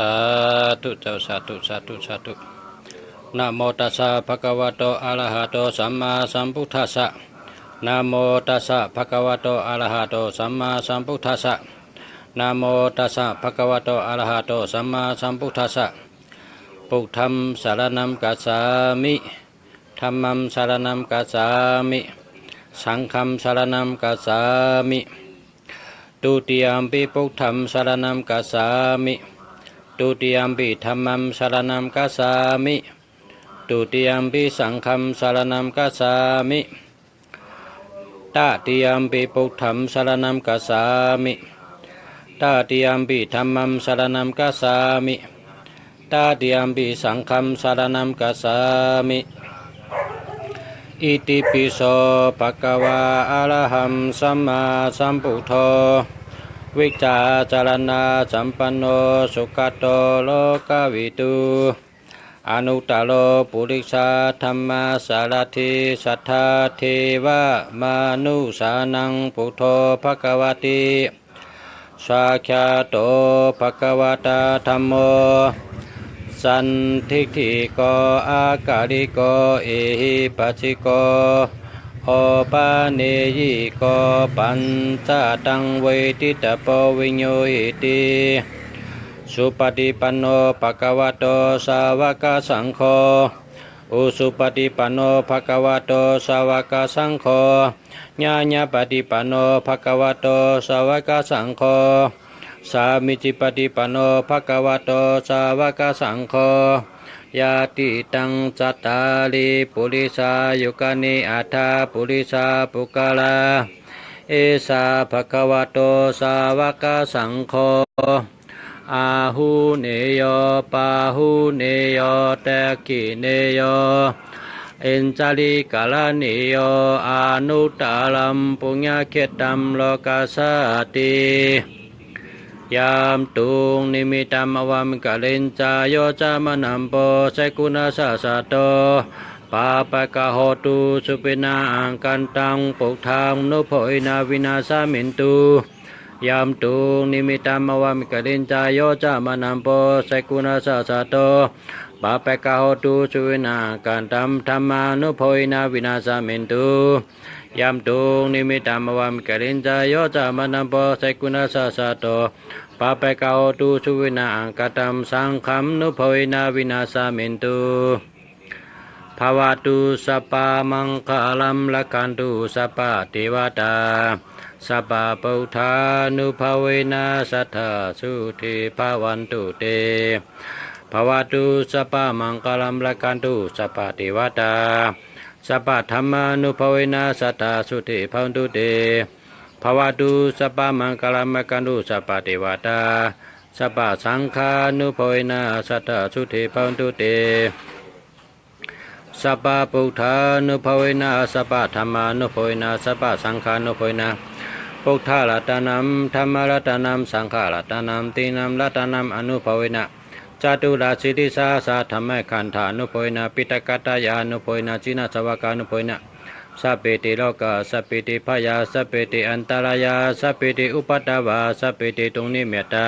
าธุเจ้าสาธุสาธุสาธุนะโมตัสสะภะคะวะโตอะระหะโตสัมมาสัมพุทธัสสะนะโมตัสสะภะคะวะโตอะระหะโตสัมมาสัมพุทธัสสะนะโมตัสสะภะคะวะโตอะระหะโตสัมมาสัมพุทธัสสะพุทธังสรณังคัจฉามิธัมมังสรณังคัจฉามิสังฆังสรณังคัจฉามิตุติยัมปิพุทธังสรณังคัจฉามิตุติยัมปิธัมมังสรณังคัจฉามิตุติยัมปิสังฆังสรณังคัจฉามิตติยัมปิพุทธังสรณังคัจฉามิตติยัมปิธัมมังสรณังคัจฉามิตติยัมปิสังฆังสรณังคัจฉามิอิติปิโสภะคะวะอะระหังสัมมาสัมพุทโธวิจาจารณะสัมปันโนสุขโตโลกวิทูอนุตตโรปุริสธัมมาสารถิสัทธาเทวะมานุสานังพุทโธภควติสาคาโตภควตาธัมโมสันทิฏฐิโกอากาลิโกเอหิปัสสิโกโอปาเนยิโกปัญจตังเวทิตาโพวิญโยหิติสุปฏิปันโนภควโตสาวกสังโฆอุสุปฏิปันโนภควโตสาวกสังโฆญาญาปฏิปันโนภควโตสาวกสังโฆสามิจิปฏิปันโนภควโตสาวกสังโฆยาติตังจัตตาริปุริสายุกานิอัฏฐปุริสาปุกลาเอสาภควโตสาวกสังโฆอาหูเนโยปาหูเนโยเตกิเนโยเอ็นจาริกาลเนโยอนุตตรัมปุญญเขตัมโลกัสสติยามตุงนิมิตัมอวัมกะเลนจายโยจามนัมโปเสกุณาสาสะโตปาปะกะโหตุสุปินาอังกันตังปุถังนุโพยนาวินาสามินตุยามตุงนิมิตัมอวัมกะเลนจายโยจามนัมโปเสกุณาสาสะโตปาปะกะโหตุสุปินาอังกันตังธัมมานุโพยนาวินาสามินตุยามตุงนิมิตัมอวัมกะเลนจายโยจามนัมโปเสกุณาสาสะโตปาปะกะโหตุสุวินาอังกตัมสังฆัมนุโพยนาวินาสามินตุภาวตุสัพพะมังคลัมละคันตุสัพพะเทวตาสัพพะพุทธานุภาเวนะสัทธาสุทิภาวันตุเตภาวตุสัพพะมังคลัมละคันตุสัพพะเทวตาสัพพะธัมมานุภาเวนะสัทธาสุทิภาวันตุเตภาวตุสัพพะมังคลัมละคันตุสัพพะเทวตาสัพพะสังฆานุภาเวนะสัทธาสุทิภาวันตุเตสัพพะพุทธานุภาเวนะสัพพะธัมมานุภาเวนะสัพพะสังฆานุภาเวนะพุทธารัตนัมธัมมารัตนัมสังฆารัตนัมตีนัมรัตนัมอนุภาเวนะจตุราสิทธิสาสะธรรมขันธานุภาเวนะปิตกัตตายานุภาเวนะจินาสวากานุภาเวนะสัพเพติโลกะสัพเพติพยาสัพเพติอันตรายาสัพเพติอุปัฏฐวาสัพเพติตุงนิเมตตา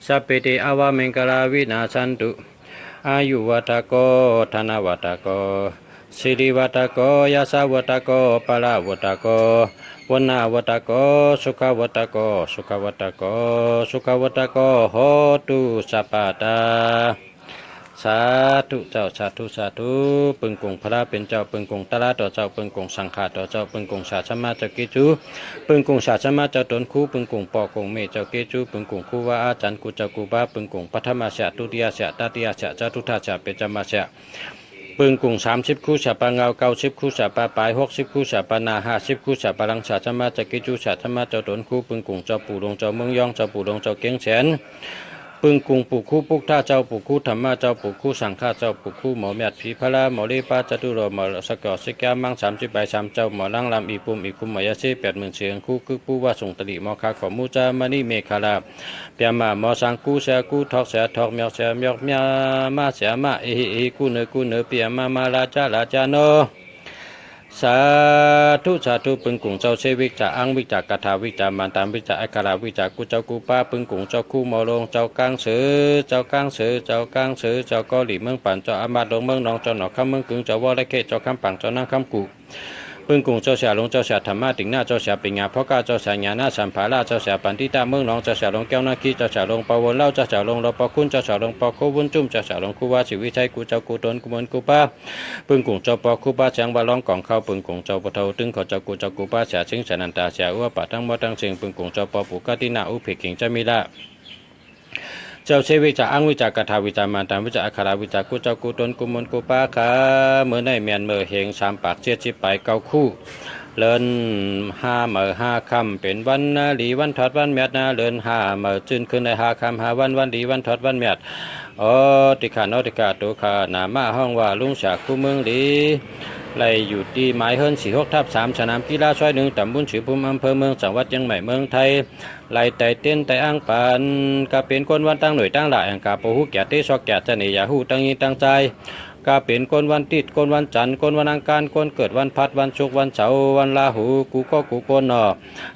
สัพเพติอวามิงกลาวินาสันตุอายุวัตโกธนวัตโกสิริวัตโกยาสาวัตโกปะละวัตโกวนาวัตโกสุขวัตโกสุขวัตโกสุขวัตโกโหตุสัพพตาสาธุเจ้าสาธุสาธุปึงกุงพระเป็นเจ้าปึงกุงตระต่อเจ้าปึงกุงสังฆาต่อเจ้าปึงกุงศาสมาเจ้ากิจูปึงกุงศาสมาเจ้าตนคู่ปึงกุงปอกงเมเจ้ากิจูปึงกุงคู่ว่าอาจารย์กูเจ้ากูบาปึงกุงปัทมาเสะตุติยาเสะตติยาเสะจตุธาเสะเปจมาเสะปึงกุง30คู่ฉะปะเงา90คู่ฉะปะปลาย60คู่ฉะปะนา50คู่ฉะปะลังฉะสมาเจ้ากิจูฉะธรรมะเจ้าตนคู่ปึงกุงเจ้าปู่ดงเจ้าเมืองยองเจ้าปู่ดงเจ้าเกียงแสนปึงกุงปุคู่ปุกท่าเจ้าปุคู่ธรรมะเจ้าปุคู่สังฆาเจ้าปุคู่หมอเมียดผีพระหมอลีป้าจตุโรหมอสกอสิกามัง30ใบ3เจ้าหมอลังลำอีปุ่มอีคุมหมอยาซี80,000เสียงคู่คือปูว่าส่งตลิหมอคาขอมูจามณีเมฆาลาเปียมาหมอสังกูเสียกูทอกเสียทอกเมียวเสียเมียวเมียมาเสียมาเอฮิกูเนเปียมาลาจาโน สาธุสาธุปึงกุงเจ้าเชวิกจากอังวิจากกถาวิจามันตามวิจากอัคราวิจากกุเจ้ากูป้าปึงกุงเจ้าคู่มอลงเจ้ากังเสือเจ้ากังเสือเจ้ากังเสือเจ้าก็หลีเมืองปั่นเจ้าอามาดงเมืองนองเจ้าหนอคำเมืองกึ่งเจ้าวอและเขเจ้าคำปังเจ้านั่งคำกูปึงกุงเจ้าเสียลงเจ้าเสียธรรมะติงหน้าเจ้าเสียปิงาพ่อกาเจ้าเสียญาณสัมภาระเจ้าเสียปันติตาเมืองนองเจ้าเสียลงแก้วนาคีเจ้าเสียลงปาวเล่าเจ้าเสียลงรปคุณเจ้าเสียลงปอโควุ้นจุ่มเจ้าเสียลงคูวาชีวิชัยกูเจ้ากูตนกูมนกูป้าปึงกุงเจ้าปอคูป้าเสียงบาลองกองเข้าปึงกุงเจ้าปะเทาตึงเขาเจ้ากูป้าเสียชิงสนันตาเสียอ้วปะทั้งหมดทั้งสิ่งปึงกุงเจ้าปอปุกตินาอุภิกิงจะมีละเจ้าเชวิจากอังวิจากกถาวิจามันตามวิจากอัคราวิจากกูเจ้ากูตนกูมนกูป้าขาเมื่อในเมียนเมื่อเฮงสามปากเจียดชิไปเก้าคู่เลินห้าคำเป็นวันนาลีวันทอดวันเมียดนาเลินห้าเมื่อจืนขึ้นในห้าคำวันดีวันทอดวันเมียดอ๋อติขานอติกาตุขานามาห้องว่าลุงฉากคู่เมืองลีไล่อยู่ที่หมายเฮิรน46/3สนามกีฬาซอย1ตำบลฉือภูมิอำเภอเมืองจังหวัดเชียงใหม่เมืองไทยไล่ไต่เต้นไต่อ่างปานก็เป็นคนวันตั้งหน่วยตั้งหลายอังกาโปหูแก่เตซอกแก่จะหนียาหูตั้งยีตั้งใจก็เป็นคนวันติดคนวันจันทร์คนวันอังคารคนเกิดวันพัดวันศุกร์วันเสาร์วันลาหูกูก็กูโกนนอ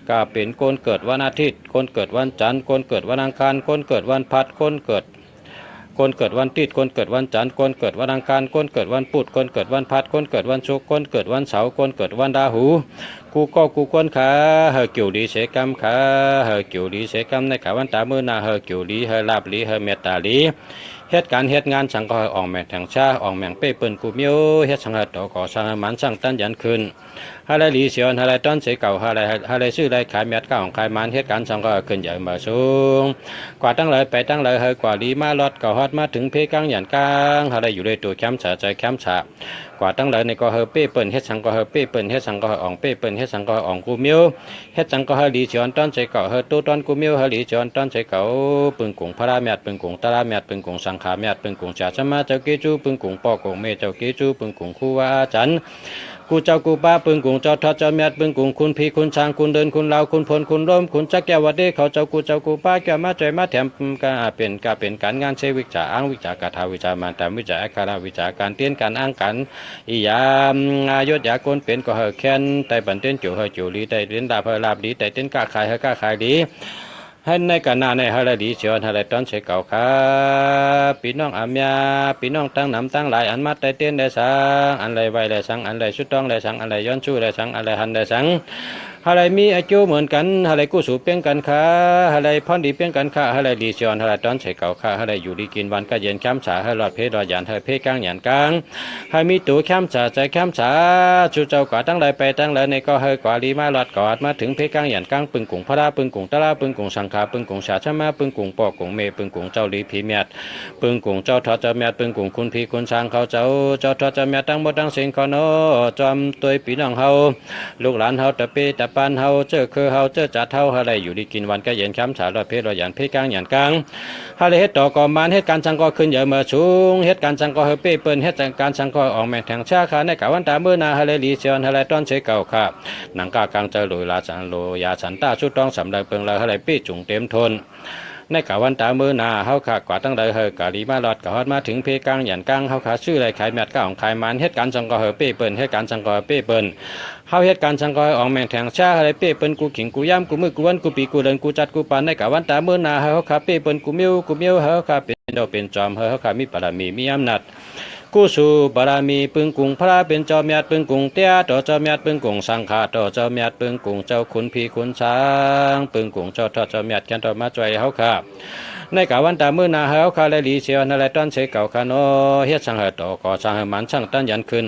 ก็เป็นคนเกิดวันอาทิตย์คนเกิดวันจันทร์คนเกิดวันอังคารคนเกิดวันพัดคนเกิดวันติดคนเกิดวันจันทร์คนเกิดวันอังคารคนเกิดวันพุธคนเกิดวันพัดคนเกิดวันศุกร์คนเกิดวันเสาร์คนเกิดวันราหูกูก็กูก้นขาเฮอกิ่วดีเสกรรมขาเฮอกิ่วดีเสกรรมในขาวันตามือนาเฮอกิ่วดีเฮอลาบลีเฮอเมตตาลีเหตุการณ์เหตุงานสังก็ออกแม่งแทงชาออกแม่งเป้เปิ้นกูเมียวเหตุสังหต่อก่อสร้างมันสร้างตั้นยันคืนฮาไรลีเสียนฮาไรต้นเสเก่าฮาไรชื่อไรขายเม็ดเก่าของขายมันเหตุการณ์สังก็ขึ้นใหญ่มาสูงกว่าตั้งเลยไปตั้งเลยเฮอกว่าลีมาลอดเก่าฮอดมาถึงเพกลางหยันกลางฮาไรอยู่ในตัวแคมฉาใจแคมฉากว่าตั้งเลยในก็เฮเป้เปิ้นเหตุสังก็เฮเป้เปิ้นเหตุสังก็เฮอ่องเป้เปิ้นเหตุสังก็เฮอ่องกูเมียวเหตุสังก็เฮลีเสียนต้นเสเก่าเฮตู้ต้นกูเมียวเฮลีเสียนต้นเสเก่าปึงกุงพระราเมียดปึงกุงตาราเมียดปึงกุงสังขาเมียดปึงกุงชาชมาเจ้าเกจูปึงกุงปอกงเมเจ้าเกจูปึงกุงคู่ว่าจันกูเจ้ากูป้าปึงกุงเจ้าทอดเจ้าเมียดปึงกุงคุณพี่คุณช้างคุณเดินคุณลาวคุณพลคุณร่มคุณจักแก้ววัดเดเขาเจ้ากูป้าแก้มาใจมาแถมกาเป็นการงานเชวิกจ่าอ้างวิจากาถาวิจามันตามวิจาอัคราวิจาการเตียนการอ้างกันอียามอายศยากลเป็นก็เฮอแค้นแต่บันเตียนจู่เฮอจู่ลีแต่เตียนดาเฮอลาบลีแต่เตียนกาขายเฮอกาขายลีให้ในกันนาในฮาราดีเชียวฮาราตอนเชเก่าขาพี่น้องอามยาพี่น้องตั้งน้ำตั้งหลายอันมัดไตเต้นได้สังอันไรไวได้สังอันไรชุดต้องได้สังอันไรย้อนชู้ได้สังอันไรหันได้สังฮาไรมีอายุเหมือนกันฮาไรกู้สูเปียงกันขาฮาไรพอนดีเปียงกันขาฮาไรดีเชียวฮาราตอนเชเก่าขาฮาไรอยู่ดีกินวันก็เย็นแคมฉาฮารอดเพรอดหยานเฮเพกลางหยานกลางฮามีตัวแคมฉาใจแคมฉาชูเจ้ากว่าตั้งไรไปตั้งไรในก็เฮกว่าลีมาหลอดกอดมาถึงเพกลางหยานกลางปึงกุงพระราปึงกุงตะลาปึงกุงสังขาปึงกุงชาชมาปึงกุงปอกกุงเมปึงกุงเจ้าลีพีเมียดปึงกุงเจ้าทอดเจ้าเมียดปึงกุงคุณพีคุณช้างเขาเจ้าทอดเจ้าเมียดตั้งหมดตั้งเสียงคอนอจอมตัวปีน้องเฮาลูกหลานเฮาตะเปตะปานเฮาเจอคือเฮาเจอจัดเฮาอะไรอยู่ดีกินวันก็เย็นค้ำฉาลอดเพรอหยานเพกลางหยานกลางฮาเลยเฮ็ดต่อก่อมานเฮ็ดการสังก็ขึ้นเยอะมาสูงเฮ็ดการสังก็เฮเป้เปิ้นเฮ็ดการสังก็ออกแม่แทงชาขาในกะวันตาเมื่อนาฮาเลยลีเชียนฮาเลยต้นเชเก่าค่ะหนังกากลางเจอลุยลาสันโลยาสันตาชุดต้องสำเร็จเปิงเลยฮาเลยปี้จุงเต็มทนในกะวันตาเมื่อนาเฮาขากว่าตั้งใดเฮอกะลีมาลอดกะฮอดมาถึงเพกลางหยันกลางเฮาขาชื่อไรขายแมดก้าของขายมันเฮ็ดการสังก็เฮเป้เปิ้นเฮ็ดการสังก็เป้เปิ้นเฮาเฮ็ดการสังก็ออกแม่งแทงชาอะไรเป้เปิ้นกูขิงกูย่ำกูมือกูวันกูปีกูเดินกูจัดกูปานในกะวันตาเมื่อนาเฮาขาเป้เปิ้นกูเมียวเฮาขาเป็นดอกเป็นจอมเฮาขามีบารมีมีอำนาจกูสู่บารมีปึงกุงพระเป็นเจ้าเมียดปึงกุงเตี้ยต่อเจ้าเมียดปึงกุงสังฆาต่อเจ้าเมียดปึงกุงเจ้าคุณพี่คุณช้างปึงกุงเจ้าทอดเจ้าเมียดแคนต่อมาจ่วยเฮาขาในกะวันตามื้อนาเฮาขาและลีเสียวนั่นแหละตอนเสเก่าคาโนเฮ็ดสังเฮต่อก่อสังเฮมันช่างตั้นยันขึ้น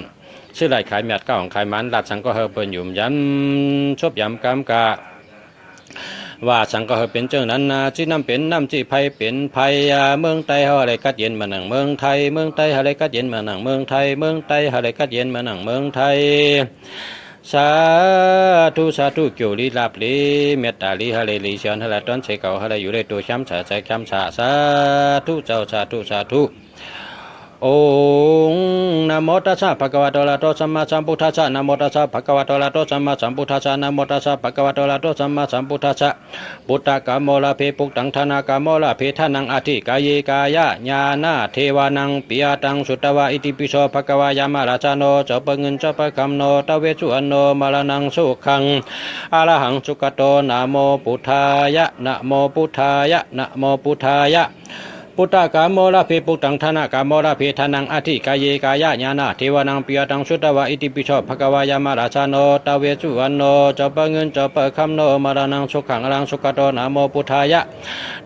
ชื่อไรขายเมียดเก้าของขายมันลาดสังก็เฮเปิ้นยุ่มยำชบยำกำกะว่าสังก็เฮเป็นเจ้านั้นจีน้ำเป็นน้ำจีไผเป็นไผเมืองไต้เฮาอะไรกัดเย็นมาหนังเมืองไทยเมืองไต้อะไรกัดเย็นมาหนังเมืองไทยเมืองไต้อะไรกัดเย็นมาหนังเมืองไทยสาธุสาธุเกี่ยวลีลาบลีเมตตาลีฮาเลลีเชียนฮาลาตอนเชเก่าฮาเลอยู่ในตัวช้ำฉาใจช้ำฉาสาธุเจ้าสาธุสาธุ องนะโมตัสสะภะคะวะโตอะระหะโตสัมมาสัมพุทธัสสะนะโมตัสสะภะคะวะโตอะระหะโตสัมมาสัมพุทธัสสะนะโมตัสสะภะคะวะโตอะระหะโตสัมมาสัมพุทธัสสะปุตตะกะโมละเพปุกตังธนากะโมละเพทานังอธิกายกายะญาณเทวานังปิยตังสุตตวะอิติปิโสภะคะวะยามะราชาโนเจ้าปะเงินเจ้าปะคำโนตะเวสุอันโนมรณังสุขังอะระหังสุขโตนะโมพุทธายะนะโมพุทธายะนะโมพุทธายะปุตตะกะโมละเพปุกตังธนากะโมละเพทานังอธิกายกายะญาณเทวานังปิยตังสุตตวะอิติปิโสภะคะวะยามะราชาโนตะเวสุอันโนเจ้าปะเงินเจ้าปะคำโนมรณังสุขังอะระหังสุขโตนะโมพุทธายะ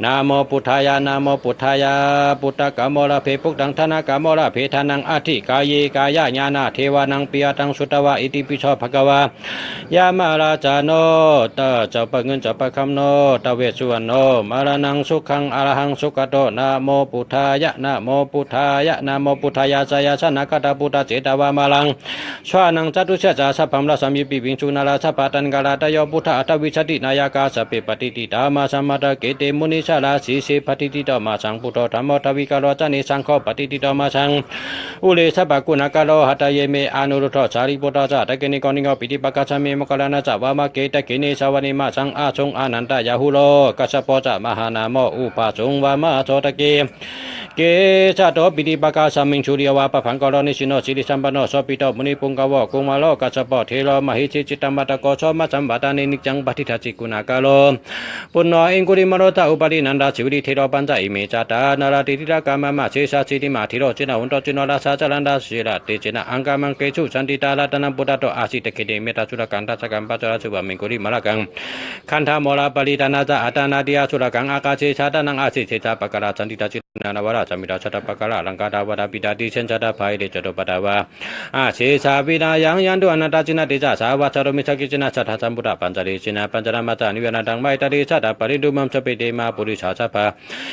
นะโมพุทธายะนะโมพุทธายะปุตตะกะโมละเพปุกตังธนากะโมละเพทานังอธิกายกายะญาณเทวานังปิยตังสุตตวะอิติปิโสภะคะวะยามะราชาโนตะเจ้าปะเงินเจ้าปะคำโนตะเวสุอันโนมรณังสุขังอะระหังสุขโตนะโมพุทธายะนะโมพุทธายะนะโมพุทธายะสยาสนะกตาพุทธเจตวามาลังสวานังจตุเสจาสัพพัมละสัมยิปิวิงสุนาลาสัพพตันกาลาตโยพุทธอัตวิชตินายากาสเปปฏิติตามาสัมมาตเกเตมุนิสาลาสีเสปฏิติตมาสังพุทโธธรรมทวิกาโลจานิสังโฆปฏิติตมาสังอุเลสัพพกุณกาโลหัตเยเมอนุรุทธสารีปุตตะจะตะเกนิกนิโกปิติปกัสสเมมกลานะจะวามะเกตะเกเนสาวนิมาสังอาชงอานันตยาหุโลกัสสปจะมหานาโมอุปาสงวามะโสตะเกเกชะโตปิติปกาสมิงชุริยวาปะผังกโลนิสิโนสิริสัมปันโนโสปิโตมุนิปุงกวะกุมาโลกัสสปะเทโลมหิจิจิตตัมปะตะโกโสมะสัมปะตานินิจังปฏิทัสสิกุณากาโลปุณโญอิงกุริมโรตะอุปารินันดาสิวิริเทโรปัญจอิเมจาตานาราติติระกามะมะเสสะสิติมาธิโรจินะอุนโตจิโนราสาจรันดาสิระเตจินะอังกามังเกชุสันติตาลาตนังปุตตะโตอาสิตะเกเดเมตตาสุรกันตัสสะกัมปัจจราสุบะมิงกุริมะละกังคันธาโมลาปริตานาจะอัตนาดิยาสุรกังอากาเสชาตานังอาสิเสจาปะกะลาสันติตาจินานาวราจามิดาชตปะกะลาลังกาดาวดาปิดาติเชนชะดาภัยเดจโตปะดาวาอาเสสาวินายังยันตุอนัตตาจินะเตจาสาวาชารมิสักกิจินะสัทธาสัมพุทธปัญจเรจินะปัญจนามาจานิเวนะดังไมตาริสัตตปริดุมัมสเปเตมาปุริสาสะภา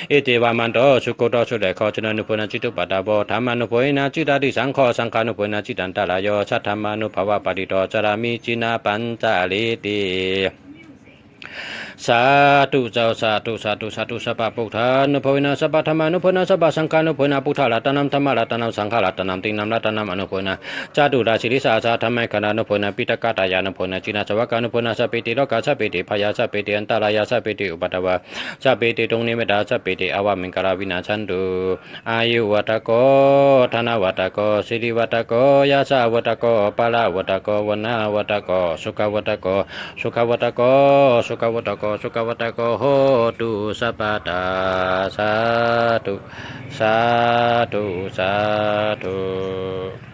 เอเตวามันโตสุโกโตสุเลขอจนะนุปนาจิตุปะดาโวธรรมานุโพยนาจิตาติสังขอสังฆานุโพยนาจิตันตะลายโยสัทธรรมานุภวะปฏิโตจารามิจินะปัญจเรติสาธุเจ้าสาธุสาธุสาธุสัพพะพุทธานุภเวนะสัพพะธรรมานุภเวนะสัพพะสังฆานุภเวนะพุทธะรัตนัมธรรมะรัตนัมสังฆะรัตนัมตินัมรัตนัมอนุภเวนะจาตุราชิริสาสาธรรมะคณานุภเวนะปิตกะตายานุภเวนะจินาสวะกานุภเวนะสัพเพติโลกาสัพเพติพยาสัพเพติอันตรายาสัพเพติอุปัฏฐวะสัพเพติตุงนิเมตาสัพเพติอวามิงกราวินาชันตุอายุวัตโกธนวัตโกสิริวัตโกยาสาวัตโกปะละวัตโกวนาวัตโกสุขวัตโกสุขวัตโกสุขวัตโกสุขวัตโกโหตุสัพพะตาสาธุสาธุสาธุ